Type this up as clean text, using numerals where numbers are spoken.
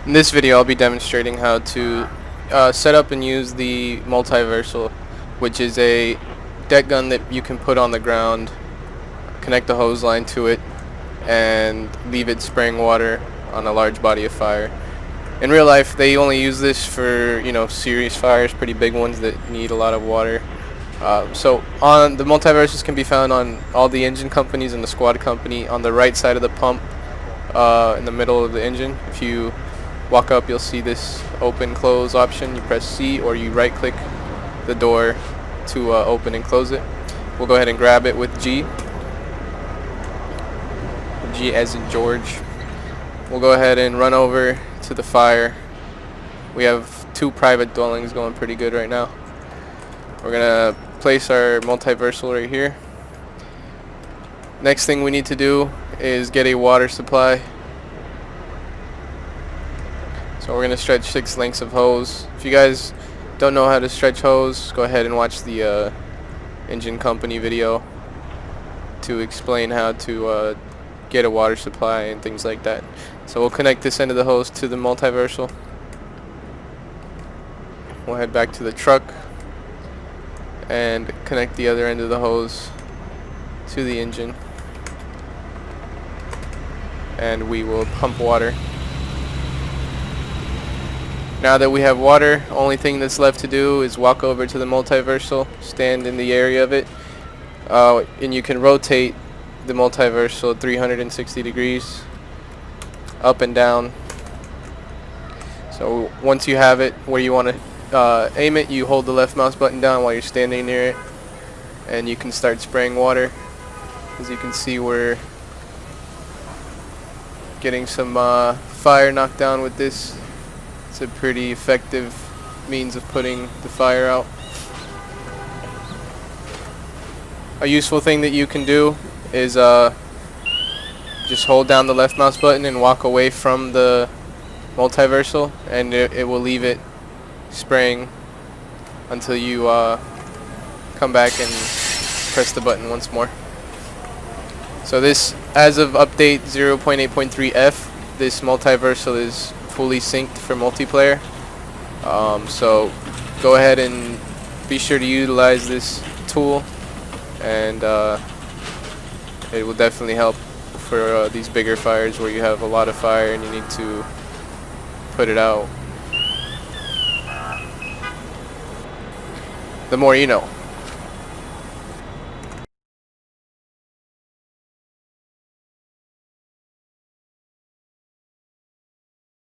In this video, I'll be demonstrating how to set up and use the Multiversal, which is a deck gun that you can put on the ground, connect the hose line to it, and leave it spraying water on a large body of fire. In real life, they only use this for, serious fires, pretty big ones that need a lot of water. So on the Multiversals can be found on all the engine companies and the squad company on the right side of the pump, in the middle of the engine. If you walk up, you'll see this open close option. You press C or you right click the door to open and close it. We'll go ahead and grab it with G as in George. We'll go ahead and run over to the fire. We have 2 private dwellings going pretty good right now. We're gonna place our Multiversal right here. Next thing we need to do is get a water supply. So we're going to stretch 6 lengths of hose. If you guys don't know how to stretch hose, go ahead and watch the engine company video to explain how to get a water supply and things like that. So we'll connect this end of the hose to the Multiversal. We'll head back to the truck and connect the other end of the hose to the engine, and we will pump water. Now that we have water, only thing that's left to do is walk over to the Multiversal, stand in the area of it, and you can rotate the Multiversal 360 degrees up and down. So once you have it where you want to aim it, you hold the left mouse button down while you're standing near it, and you can start spraying water. As you can see, we're getting some fire knocked down with this. It's a pretty effective means of putting the fire out. A useful thing that you can do is just hold down the left mouse button and walk away from the Multiversal, and it will leave it spraying until you come back and press the button once more. So this, as of update 0.8.3F, this Multiversal is fully synced for multiplayer. So go ahead and be sure to utilize this tool, and it will definitely help for these bigger fires where you have a lot of fire and you need to put it out. The more you know.